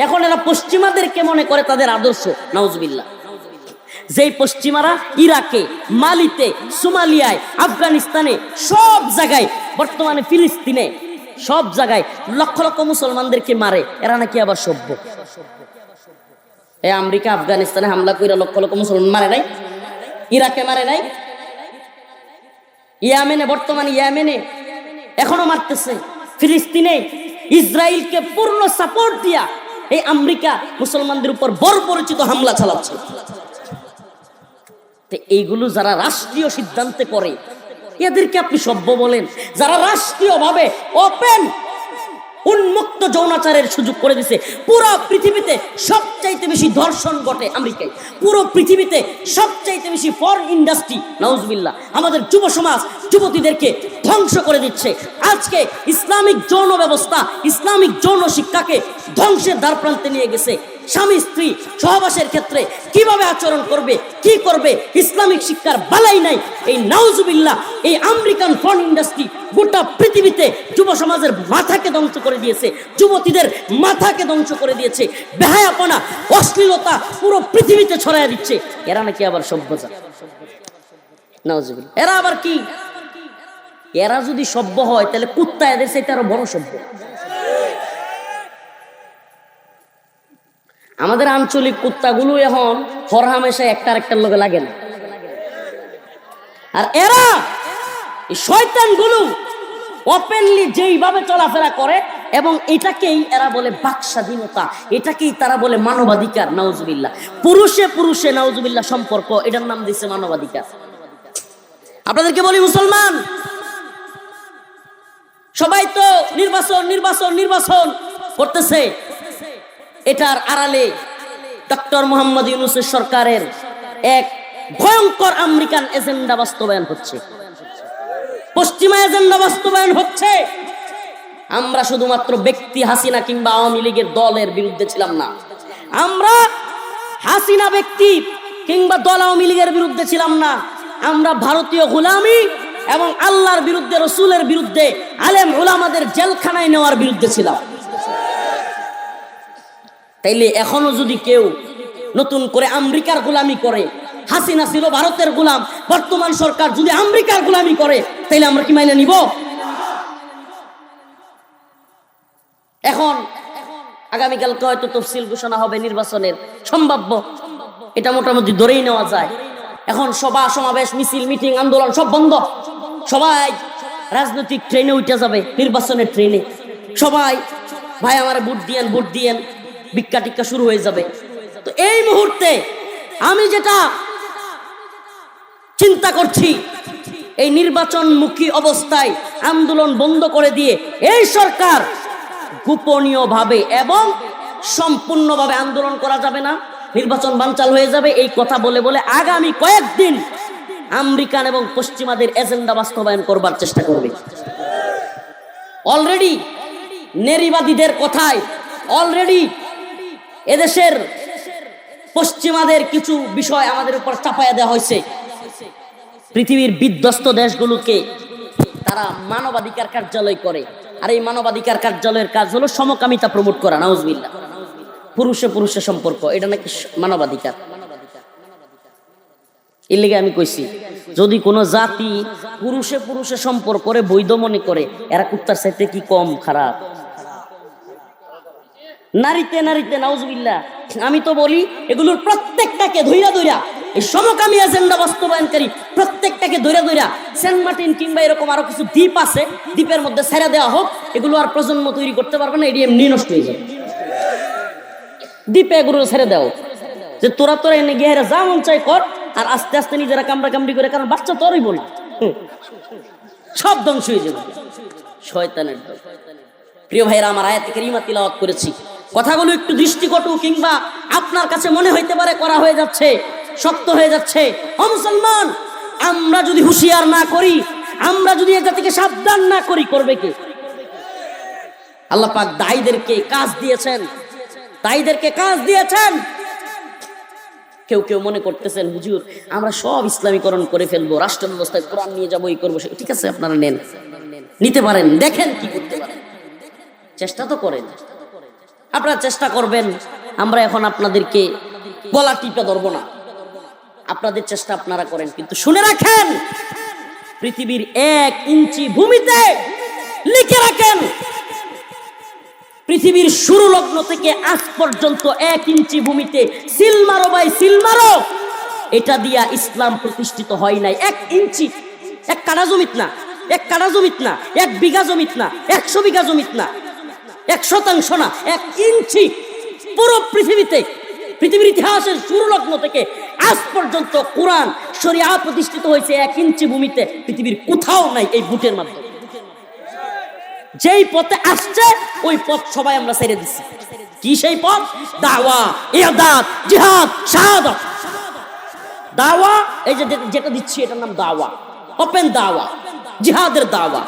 এখন এরা পশ্চিমাদেরকে মনে করে তাদের আদর্শ, নাউজুবিল্লাহ। যেই পশ্চিমারা ইরাকে, মালিতে, সোমালিয়ায়, আফগানিস্তানে, সব জায়গায়, বর্তমানে ফিলিস্তিনে, সব জায়গায় লক্ষ লক্ষ মুসলমানদেরকে মারে, এরা নাকি আবার সভ্য। এই আমেরিকা আফগানিস্তানে হামলা কইরা লক্ষ লক্ষ মুসলমান মারে নাই? ইরাকে মারে নাই? ইয়ামেনে, বর্তমানে ইয়ামেনে এখনো মারতেছে। ফিলিস্তিনে ইসরায়েলকে পূর্ণ সাপোর্ট দিয়া এই আমেরিকা মুসলমানদের উপর বর্বরচিত হামলা চালাচ্ছে। এইগুলো যারা রাষ্ট্রীয় সিদ্ধান্তে করে এদেরকে আপনি সভ্য বলেন? যারা রাষ্ট্রীয়ভাবে ওপেন উন্মুক্ত যৌনাচারের সুযোগ করে দিছে। পুরো পৃথিবীতে সবচাইতে বেশি ধর্ষণ ঘটে আমেরিকায়, পুরো পৃথিবীতে সবচাইতে বেশি ফরেন ইন্ডাস্ট্রি, নাউজুবিল্লাহ, আমাদের যুব সমাজ যুবতীদেরকে ধ্বংস করে দিচ্ছে। আজকে ইসলামিক যৌন ব্যবস্থা, ইসলামিক যৌন শিক্ষাকে ধ্বংসের দ্বারপ্রান্তে নিয়ে গেছে। স্বামী স্ত্রী সহবাসের ক্ষেত্রে কিভাবে আচরণ করবে, কি করবে, ইসলামিক শিক্ষার বালাই নাই। এই নাউজুবিল্লাহ, এই আমেরিকান ফরেন ইন্ডাস্ট্রি গোটা পৃথিবীতে যুব সমাজের মাথাকে ধ্বংস করে দিয়েছে, যুবতীদের মাথাকে ধ্বংস করে দিয়েছে। বেহায়াপনা, অশ্লীলতা পুরো পৃথিবীতে ছড়াইয়া দিচ্ছে। এরা নাকি আবার সভ্যতা? নাউজুবিল্লাহ। এরা আবার কি? এরা যদি সভ্য হয় তাহলে কুত্তা এদের চাইতে আরো বড় সভ্য। আমাদের আঞ্চলিক কুত্তাগুলো এখন হরহামেশা একটার লোকে লাগে না। আর এরা শয়তানগুলো ওপেনলি যেইভাবে চলাফেরা করে, এবং এটাকেই এরা বলে বাক স্বাধীনতা, এটাকেই তারা বলে মানবাধিকার। নাউজুবিল্লাহ। পুরুষে পুরুষে নাউজুবিল্লাহ সম্পর্ক, এটার নাম দিচ্ছে মানবাধিকার। আপনাদেরকে বলি, মুসলমান সবাই তো নির্বাচন নির্বাচন নির্বাচন করতেছে, এটার আড়ালে ডক্টর মোহাম্মদ ইউনূসের সরকারের এক ভয়ঙ্কর আমেরিকান এজেন্ডা বাস্তবায়ন হচ্ছে, পশ্চিমা এজেন্ডা বাস্তবায়ন হচ্ছে। আমরা শুধুমাত্র ব্যক্তি হাসিনা কিংবা আওয়ামী লীগের দলের বিরুদ্ধে ছিলাম না, আমরা হাসিনা ব্যক্তি কিংবা দল আওয়ামী লীগের বিরুদ্ধে ছিলাম না, আমরা ভারতীয় গোলামি এবং আল্লাহর বিরুদ্ধে, রসুলের বিরুদ্ধে, আলেম ওলামাদের জেলখানায় নেওয়ার বিরুদ্ধে ছিলাম। তাইলে এখনো যদি কেউ নতুন করে আমেরিকার গোলামি করে, হাসিনা ছিল ভারতের গোলাম, বর্তমান সরকার যদি আমেরিকার গোলামি করে, তাইলে আমরা কি মাইনে নিব? এখন আগামীকালকে হয়তো তফসিল ঘোষণা হবে নির্বাচনের, সম্ভাব্য, এটা মোটামুটি ধরেই নেওয়া যায়। এখন সভা সমাবেশ, মিছিল, মিটিং, আন্দোলন সব বন্ধ। সবাই রাজনৈতিক ট্রেনে উঠে যাবে, নির্বাচনের ট্রেনে। সবাই ভাই আমার ভোট দিয়েন, ভোট দিয়েন, ভিক্ষা টিক্কা শুরু হয়ে যাবে। তো এই মুহূর্তে আমি যেটা চিন্তা করছি, এই নির্বাচনমুখী অবস্থায় আন্দোলন বন্ধ করে দিয়ে এই সরকার গোপনীয়ভাবে এবং সম্পূর্ণভাবে আন্দোলন করা যাবে না, নির্বাচন বানচাল হয়ে যাবে, এই কথা বলে বলে আগামী কয়েকদিন আমেরিকান এবং পশ্চিমাদের এজেন্ডা বাস্তবায়ন করবার চেষ্টা করবে। অলরেডি নারীবাদীদের কথায় অলরেডি এদেশের পশ্চিমাদের কিছু বিষয় আমাদের উপর চাপাইয়া দেওয়া হয়েছে। পৃথিবীর বিধ্বস্ত দেশগুলোকে তারা মানবাধিকার কার্যালয় করে, আর এই মানবাধিকার কার্যালয়ের কাজ হলো সমকামিতা প্রমোট করা। নাউজুবিল্লাহ। পুরুষে পুরুষে সম্পর্ক, এটা নাকি মানবাধিকার। এর লেগে আমি কইছি, যদি কোনো জাতি পুরুষে পুরুষে সম্পর্ক করে বৈধ মনে করে, এরা কুত্তার চাইতে কি কম খারাপ? নারীতে নারীতে নাউজুবিল্লাহ। আমি তো বলি এগুলোর প্রত্যেকটাকে ধইরা ধইরা, এই সমকামী এজেন্ডা বাস্তবায়নকারী প্রত্যেকটাকে ধইরা ধইরা সেন্ট মার্টিন কিংবা এরকম আরো কিছু দ্বীপ আছে, দ্বীপের মধ্যে ছেড়ে দেওয়া হোক। এগুলো আর প্রজন্ম তৈরি করতে পারবে না, এটি এমনি নষ্ট হয়ে যাবে। দ্বীপে এগুলো ছেড়ে দাও, যে তোরা এনে গিয়ে যা মন চাই কর, আর আস্তে আস্তে নিজেরা কামড়া কামড়ি করে, কারণ বাচ্চা তো রইব না, সব ধ্বংস হয়ে যাবে শয়তানের দল। প্রিয় ভাইরা আমার, আয়াত কারিমা তিলাওয়াত করেছি, কথাগুলো একটু দৃষ্টিকটু কিংবা আপনার কাছে মনে হইতে পারে করা হয়ে যাচ্ছে, শক্ত হয়ে যাচ্ছে। ও মুসলমান, আমরা যদি হুঁশিয়ার না করি, আমরা যদি এটা থেকে সাবধান না করি, করবে কে? আল্লাহ পাক দায়ীদেরকে কাজ দিয়েছেন, দায়ীদেরকে কাজ দিয়েছেন। কেউ কেউ মনে করতেছেন হুজুর আমরা সব ইসলামীকরণ করে ফেলবো, রাষ্ট্র ব্যবস্থায় কোরআন নিয়ে যাবো, এই করবো। ঠিক আছে, আপনারা নেন, নিতে পারেন, দেখেন কি করতে পারেন, চেষ্টা তো করেন, আপনারা চেষ্টা করবেন। আমরা এখন আপনাদেরকে গলা টিপে ধরবো না, আপনাদের চেষ্টা আপনারা করেন, কিন্তু শুনে রাখেন পৃথিবীর 1 ইঞ্চি ভূমিতে লিখে রাখেন, পৃথিবীর শুরু লগ্ন থেকে আজ পর্যন্ত 1 ইঞ্চি ভূমিতে সিল মারো ভাই, সিল মারো, এটা দিয়া ইসলাম প্রতিষ্ঠিত হয় নাই। 1 ইঞ্চি, 1 কাঠা জমিত না, 1 কাঠা জমিত না, 1 বিঘা জমিত না, 100 বিঘা জমিত না, 1 শতাংশ না, 1 ইঞ্চি পুরো পৃথিবীতে, পৃথিবীর ইতিহাসের শুরু লগ্ন থেকে আজ পর্যন্ত কোরআন শরিয়া প্রতিষ্ঠিত হয়েছে 1 ইঞ্চি ভূমিতে, পৃথিবীর কোথাও নাই। এই বুটের মাধ্যমে যেই পথে আসছে ওই পথ সবাই আমরা ছেড়ে দিচ্ছি। কি সেই পথ? দাওয়া, ইবাদত, জিহাদ, শাহাদাত। দাওয়া এই যে যেটা দিচ্ছি এটার নাম দাওয়া, ওপেন দাওয়া, জিহাদের দাওয়া,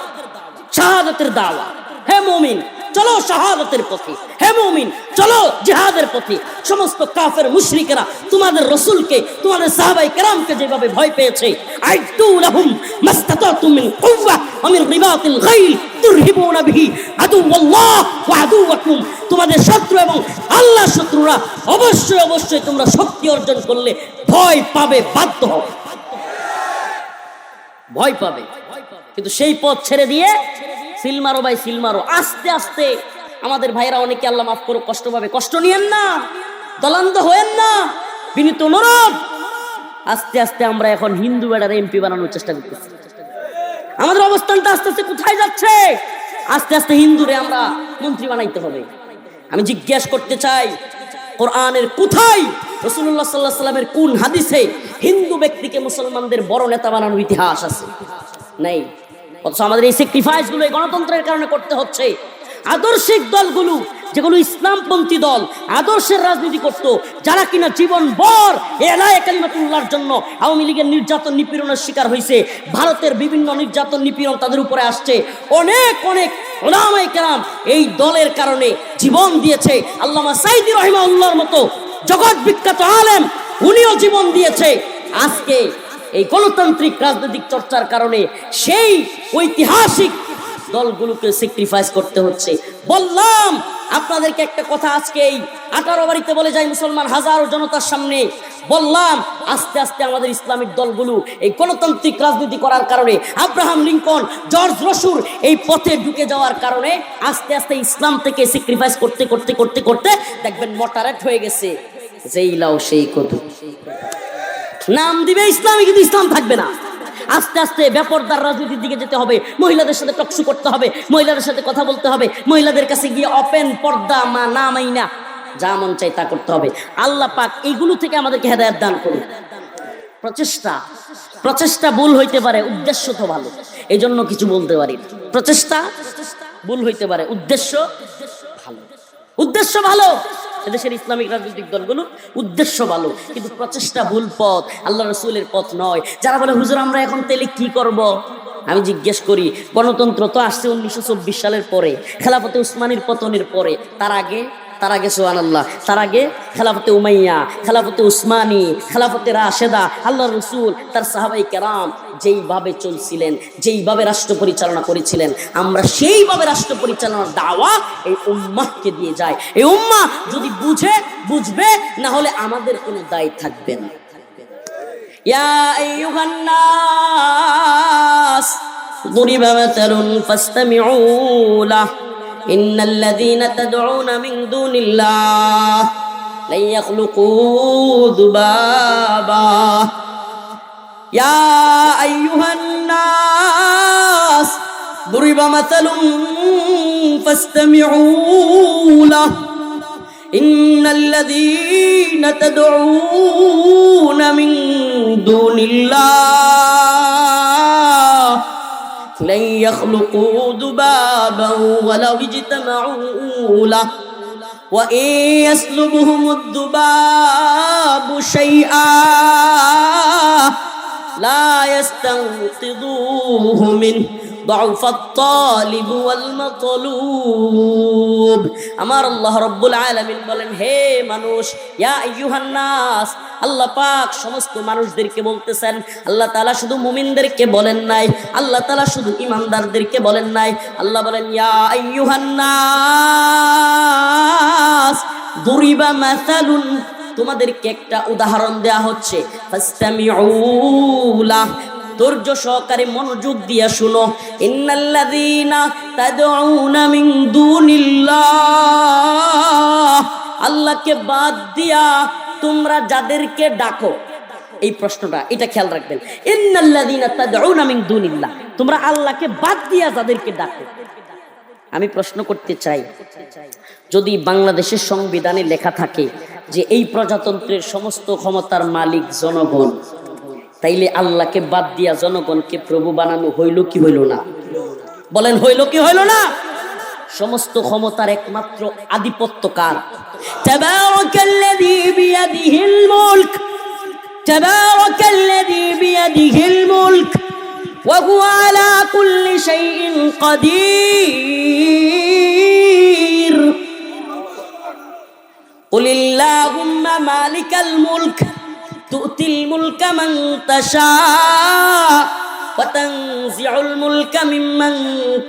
শাহাদাতের দাওয়া। হে মুমিন চলো শাহাদাতের পথে, হে মুমিন চলো জিহাদের পথে। সমস্ত কাফের মুশরিকেরা তোমাদের রাসূলকে, তোমাদের সাহাবায়ে কেরামকে যেভাবে ভয় পেয়েছে, আইদু লাহুম মাস্তাতাতুম মিন কুওয়া ওয়া মিন রিবাতিল গাইল তুরহিবুনা বিহি আদুওয়াল্লাহ ওয়া আদুওয়াকুম। তোমাদের শত্রু এবং আল্লাহর শত্রুরা অবশ্যই অবশ্যই তোমরা শক্তি অর্জন করলে ভয় পাবে, বাধ্য হবে, ভয় পাবে। কিন্তু সেই পথ ছেড়ে দিয়ে সিল মারো ভাই, সিল মারো। আস্তে আস্তে আমাদের ভাইরা অনেকে, আল্লাহ মাফ করো, কষ্ট পাবে। কষ্ট নিয়েন না, দলান্ধ হয়েন না, বিনীত অনুরোধ। আস্তে আস্তে আমরা এখন হিন্দু বেড়ার এমপি বানানোর চেষ্টা করতেছি। আমাদের অবস্থানটা আস্তে আস্তে কোথায় যাচ্ছে? আস্তে আস্তে হিন্দুরে আমরা মন্ত্রী বানাইতে হবে। আমি জিজ্ঞাসা করতে চাই, কোরআনের কোথায়, রাসূলুল্লাহ সাল্লাল্লাহু আলাইহি ওয়াসাল্লামের কোন হাদিসে হিন্দু ব্যক্তিকে মুসলমানদের বড় নেতা বানানোর ইতিহাস আছে? নাই। অথচ আমাদের এই স্যাক্রিফাইস গুলো গণতন্ত্রের কারণে করতে হচ্ছে। আদর্শিক দলগুলো যেগুলো ইসলামপন্থী দল, আদর্শের রাজনীতি করত, যারা কিনা জীবন ভর এলায়ে কালিমাতুল্লাহর জন্য আওয়ামী লীগের নির্যাতন নিপীড়নের শিকার হয়েছে, ভারতের বিভিন্ন নির্যাতন নিপীড়ন তাদের উপরে আসছে, অনেক অনেক উলামায়ে কেরাম এই দলের কারণে জীবন দিয়েছে। আল্লামা সাঈদী রাহিমাহুল্লাহর মতো জগৎ বিখ্যাত আলেম, উনিও জীবন দিয়েছে। আজকে এই গণতান্ত্রিক রাজনৈতিক চর্চার কারণে সেই ঐতিহাসিক দলগুলোকে স্যাক্রিফাইস করতে হচ্ছে। বললাম আপনাদেরকে একটা কথা, আজকে এই 18 বাড়িতে বলে যায় মুসলমান হাজারো জনতার সামনে, বললাম আস্তে আস্তে আমাদের ইসলামিক দলগুলো এই গণতান্ত্রিক রাজনীতি করার কারণে, আব্রাহাম লিঙ্কন, জর্জ রসুর এই পথে ঢুকে যাওয়ার কারণে আস্তে আস্তে ইসলাম থেকে স্যাক্রিফাইস করতে করতে করতে করতে দেখবেন মডারেট হয়ে গেছে। যেই লাও সেই কদু, নাম দিবে ইসলামী কিন্তু ইসলাম থাকবে না। আস্তে আস্তে বেপরদার রাজনীতির দিকে যেতে হবে, মহিলাদের সাথে টকশু করতে হবে, মহিলাদের সাথে কথা বলতে হবে, মহিলাদের কাছে গিয়ে ওপেন পর্দা মা না মাইনা যা মন চাই তা করতে হবে। আল্লাহ পাক এইগুলো থেকে আমাদেরকে হেদায়েত দান করুন। প্রচেষ্টা ভুল হইতে পারে, উদ্দেশ্য তো ভালো, এই জন্য কিছু বলতে পারি। প্রচেষ্টা ভুল হইতে পারে, উদ্দেশ্য ভালো, উদ্দেশ্য ভালো। এদেশের ইসলামিক রাজনৈতিক দলগুলো উদ্দেশ্য ভালো, কিন্তু প্রচেষ্টা ভুল পথ, আল্লাহ রাসূলের পথ নয়। যারা বলে হুজুর আমরা এখন তেলে কি করব, আমি জিজ্ঞেস করি, গণতন্ত্র তো আসছে 1924 সালের পরে, খেলাফতে উসমানীর পতনের পরে। তার আগে সুবহানাল্লাহ, তার আগে খেলাফতে উমাইয়া, খেলাফতে উসমানী, খেলাফতে রাশেদা, আল্লাহ রাসূল তার সাহাবায়ে কেরাম যেইভাবে চলছিলেন, যেইভাবে রাষ্ট্র পরিচালনা করেছিলেন, আমরা সেইভাবে রাষ্ট্র পরিচালনার দাওয়া এই উম্মাহকে দিয়ে যায়। এই উম্মাহ যদি বুঝবে, না হলে আমাদের কোনো দায় থাকবে না। ইয়া আইয়ুহান নাস দুরিবা মাতালুন ফাসতামিউ লাহ ইন্নাল্লাযীনা তাদউনা মিন দুনিল্লাহ লা ইয়াখলুকু যুবাবা। ইয়া আইয়ুহান নাস দুরিবা মাতালুন ফাসতামিউ লাহ ইন্নাল্লাযীনা তাদউনা মিন দুনিল্লাহ লা ইয়াখলুকু যুবাবান ওয়ালাউ ইজতামাউ লাহ ওয়া ইয়াসলুবুহুমুদ যুবাবু শাইআ লা ইস্তানকিযুহু মিন ضعفت الطالب والمطلوب। আমার আল্লাহ রাব্বুল আলামিন বলেন, হে মানুষ, ইয়া আইয়ুহান নাস, আল্লাহ পাক সমস্ত মানুষদেরকে বলতেছেন। আল্লাহ তাআলা শুধু মুমিনদেরকে বলেন নাই, আল্লাহ তাআলা শুধু ঈমানদারদেরকে বলেন নাই। আল্লাহ বলেন, ইয়া আইয়ুহান নাস দুরিবা মাসালুন তোমাদেরকে একটা উদাহরণ দেয়া হচ্ছে, ফাসতামিউ লাহ, ধৈর্য সহকারে মনোযোগ দিয়া শুনো। ইন্নাল্লাযীনা তাদউনা মিন দুনিল্লাহ, আল্লাহকে বাদ দিয়া তোমরা যাদেরকে ডাকো, এই প্রশ্নটা এটা খেয়াল রাখবেন। ইন্নাল্লাযীনা তাদউনা মিন দুনিল্লাহ, তোমরা আল্লাহকে বাদ দিয়া যাদেরকে ডাকো। আমি প্রশ্ন করতে চাই, যদি বাংলাদেশের সংবিধানে লেখা থাকে যে এই প্রজাতন্ত্রের সমস্ত ক্ষমতার মালিক জনগণ, তাইলে আল্লাহকে বাদ দিয়া জনগণকে প্রভু বানানো হইল কি হইল না? বলেন, হইল কি হইল না? সমস্ত ক্ষমতার একমাত্র আধিপত্য কার? তাবারাকাল্লাযী বিয়াদিহিল মুলক, তাবারাকাল্লাযী বিয়াদিহিল মুলক ওয়া হুয়া আলা কুল্লি শাইইন কাদির। কুলিল্লাহুম্মা মালিকাল মুলক তু'তিল মুলকা মান তাশা ওয়া তানজিউল মুলকা মিম্মান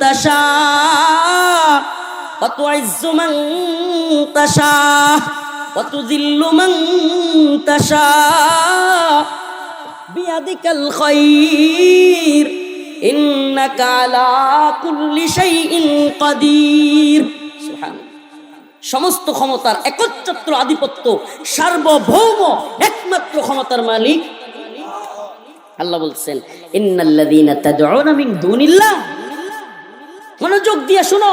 তাশা ওয়া তু'ইজ্জু মান তাশা ওয়া তুযিল্লু মান তাশা বিয়াদিকাল খায়র ইন্নাকা আলা কুল্লি শাইইন কাদির। সুবহানাল্লাহ। সমস্ত ক্ষমতার একচ্ছত্র আধিপত্য, সার্বভৌম একমাত্র ক্ষমতার মালিক আল্লাহ। বলছেন ইন্নাল্লাযীনা তাদউনা মিন দুনিল্লাহ, মনোযোগ দিয়ে শুনো,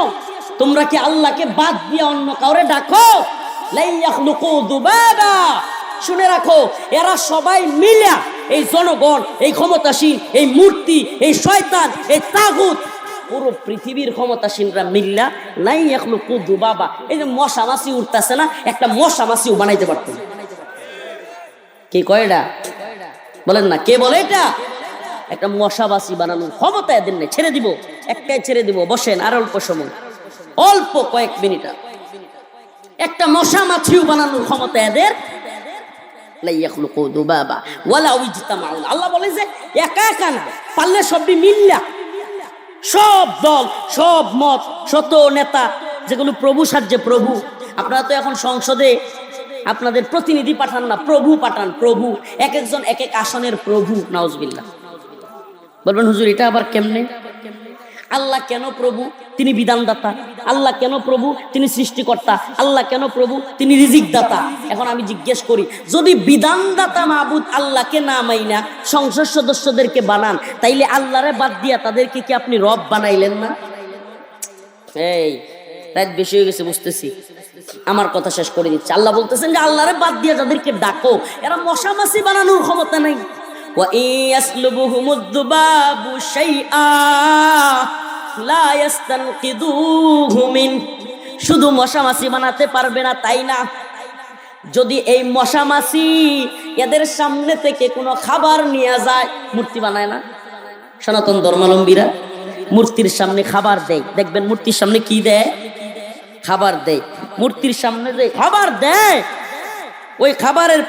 তোমরা কি আল্লাহকে বাদ দিয়ে অন্য কাউরে ডাকো? লা ইয়াখলুকু যুবাবা, শুনে রাখো, এরা সবাই মিলে, এই জনগণ, এই ক্ষমতাসীন, এই মূর্তি, এই শয়তান, এই তাগুত, পুরো পৃথিবীর ক্ষমতাসীনরা মিল্লা লাই ইয়াখলুকু যুবাবা, এই যে মশা মাছি উঠতেছে না, একটা মশা মাছিও বানাইতে পারত। কে কয় এটা? বলেন না, কে বলে এটা? একটা মশা মাছি বানানোর ক্ষমতা এদের নেই। ছেড়ে দিব, একটাই ছেড়ে দিব, বসেন আর অল্প সময়, অল্প কয়েক মিনিট, একটা মশা মাছিও বানানোর ক্ষমতা এদের। আল্লাহ বলে যে একা একা না, পারলে সবই মিল্লা, সব দল, সব মত, শত নেতা, যেগুলো প্রভু সাহায্যে প্রভু। আপনারা তো এখন সংসদে আপনাদের প্রতিনিধি পাঠান না, প্রভু পাঠান। প্রভু এক একজন এক এক আসনের প্রভু। নাউজুবিল্লাহ। বলবেন হুজুর এটা আবার কেমনে? আল্লাহ কেন প্রভু? তিনি বিধানদাতা। আল্লাহ কেন প্রভু? তিনি সৃষ্টিকর্তা। আল্লাহ কেন প্রভু? তিনি রিজিক দাতা। এখন আমি জিজ্ঞেস করি, যদি বিধানদাতা মাবুদ আল্লাহকে না মাইনা সংসদ সদস্যদেরকে বানান, তাইলে আল্লাহরে বাদ দিয়া তাদেরকে কি আপনি রব বানাইলেন না? এই রাত বেশি হয়ে গেছে বুঝতেছি, আমার কথা শেষ করে দিচ্ছি। আল্লাহ বলতেছেন যে আল্লাহরে বাদ দিয়া যাদেরকে ডাকো, এরা মশা মাছি বানানোর ক্ষমতা নাই। ওয়া ইয়াসলুবুহুমুদ যুবাবু শাইআ লা ইস্তানকিদুহু মিন, শুধু মশা মাছি বানাতে পারবে না তাই না, যদি এই মশা মাছি এদের সামনে থেকে কোনো খাবার নিয়ে যায়, মূর্তি বানায় না সনাতন ধর্মাবলম্বীরা, মূর্তির সামনে খাবার দেয়। দেখবেন মূর্তির সামনে কি দেয়? খাবার দেয়। মূর্তির সামনে যে খাবার দেয়, ওই খাবারের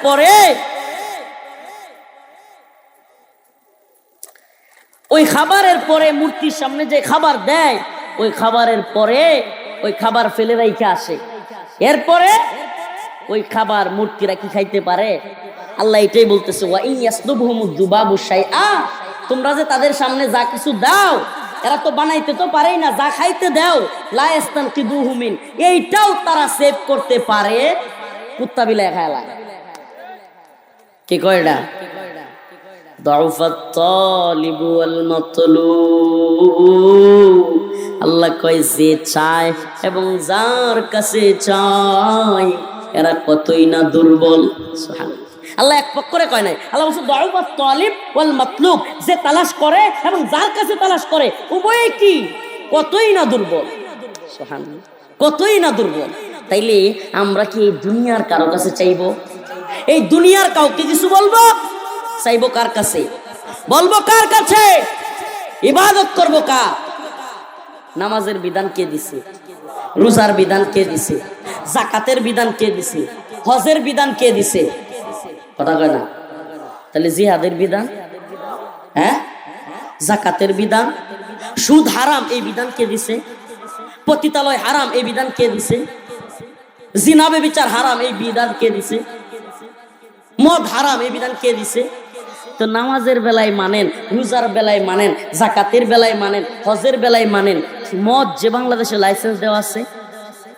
পরে মূর্তির সামনে যে খাবার দেয়, ওই খাবারের পরে ওই খাবার ফেলে রাইখা আসে। এরপরে ওই খাবার মূর্তিরা কি খাইতে পারে? আল্লাহ এটাই বলতেছে, ওয়া ইয়াসলুবহুমুদ যুবাবু শাইআ, তোমরা যে তাদের সামনে যা কিছু দাও, এরা তো বানাইতে তো পারেই না, যা খাইতে দাও লা ইস্তানকিদুহু মিন, এইটাও তারা সেভ করতে পারে, কুত্তা বিলাই খায় লাগে। কি কয় এটা? আল্লাহ কয় যে চায় এবং যার কাছে চায় এরা কতই না দুর্বল। আল্লাহ এক পক্ষ করে কয় নাই, আল্লাহ বলছে দাউফাত তালিব ওয়াল মাতলুব, যে তালাশ করে এবং যার কাছে তালাশ করে উভয়ে কি কতই না দুর্বল। সুবহানাল্লাহ, কতই না দুর্বল। তাইলে আমরা কি এই দুনিয়ার কারো কাছে চাইবো? এই দুনিয়ার কাউকে কিছু বলবো? চাইবো কার কাছে? বলবো কার কাছে? ইবাদত করবো কার? নামাজের বিধান কে দিছে? রোজার বিধান কে দিছে? যাকাতের বিধান কে দিছে? হজের বিধান কে দিছে? কথা কয় না। তাহলে জিহাদের বিধান, হ্যাঁ, যাকাতের বিধান, সুদ হারাম এই বিধান কে দিছে? পতিতালয় হারাম এই বিধান কে দিছে? জিনা ব্যভিচার হারাম এই বিধান কে দিছে? মদ হারাম এই বিধান কে দিছে? তো নামাজের বেলায় মানেন, রোজার বেলায় মানেন, জাকাতের বেলায় মানেন, হজের বেলায় মানেন, মদ যে বাংলাদেশে লাইসেন্স দেওয়া আছে,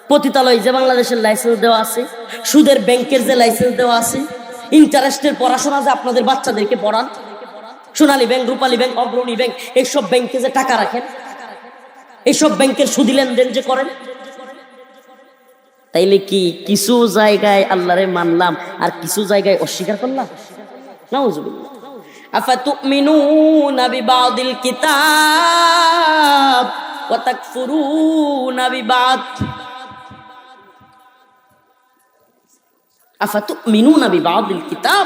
পতিতালয় যে বাংলাদেশের লাইসেন্স দেওয়া আছে, সুদের ব্যাংকের যে লাইসেন্স দেওয়া আছে, ইন্টারেস্টের পড়াশোনা যে আপনাদের বাচ্চাদেরকে পড়ান, সোনালী ব্যাংক, রূপালী ব্যাংক, অগ্রণী ব্যাংক, এইসব ব্যাংকে যে টাকা রাখেন, এইসব ব্যাংকের সুদি লেনদেন যে করেন, তাইলে কি কিছু জায়গায় আল্লাহরে মানলাম আর কিছু জায়গায় অস্বীকার করলাম? নাউজুবিল্লাহ। আফাতুমিনুনা বিবাদিল কিতাব ওয়া তাকফুরুনা বিবাদ। আফাতুমিনুনা বিবাদিল কিতাব,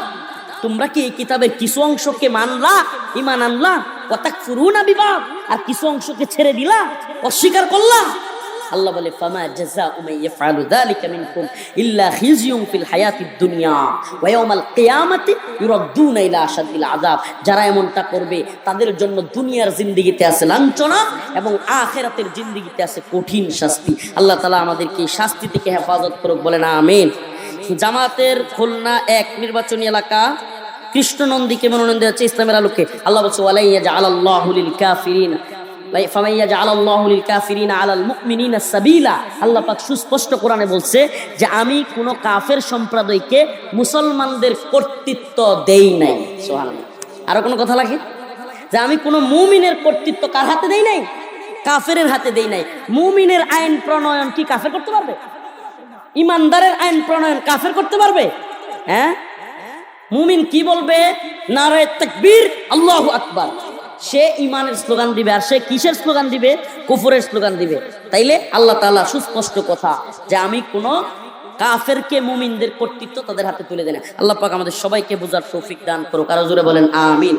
তোমরা কি এই কিতাবের কিছু অংশকে মানলা, ঈমান আনলা, ওয়া তাকফুরুনা বিবাদ, আর কিছু অংশকে ছেড়ে দিলা, অস্বীকার করলা। আল্লাহ বলে ফামা জাযাউ মান ইয়াফআলু যালিকা মিনকুম ইল্লা খিজিয়ুন ফিল হায়াতিদ দুনিয়া ওয়া ইয়াউমাল কিয়ামাতি ইউরাদ্দুনা ইলা আশাদ্দিল আযাব। যারা এমনটা করবে তাদের জন্য দুনিয়ার জিন্দেগিতে আছে লাঞ্ছনা এবং আখিরাতের জিন্দেগিতে আছে কঠিন শাস্তি। আল্লাহ তাআলা আমাদেরকে এই শাস্তি থেকে হেফাজত করুক, বলেন আমিন। জামাতের খুলনা ১ নির্বাচনী এলাকা কৃষ্ণনন্দীকে মনোনয়ন দেওয়া হচ্ছে ইসলামের আলোকে। আল্লাহ বলছে ওয়ালা ইয়াজআলাল্লাহু লিল কাফিরিন আল্লাহ পাক সুস্পষ্ট কোরআনে বলছে যে আমি কোন কাফের সম্প্রদায়কে মুসলমানদের কর্তৃত্ব দেই নাই। সুবহানাল্লাহ। আরো কোন কথা লাগে যে আমি কোন মুমিনের কর্তৃত্ব কার হাতে দেই নাই? কাফেরের হাতে দেই নাই। মুমিনের আইন প্রণয়ন কি কাফের করতে পারবে? ইমানদারের আইন প্রণয়ন কাফের করতে পারবে? হ্যাঁ, মুমিন কি বলবে? নারায়ে তাকবীর, আল্লাহু আকবার। সে ইমানের স্লোগান দিবে, আর সে কিসের স্লোগান দিবে? কুফরের স্লোগান দিবে। তাইলে আল্লাহ তাআলা সুস্পষ্ট কথা যে আমি কোন কাফেরকে মুমিনদের কর্তৃত্ব তাদের হাতে তুলে দেন। আল্লাহ পাক আমাদের সবাইকে বুঝার তৌফিক দান করুক। আরো জোরে বলেন আমিন।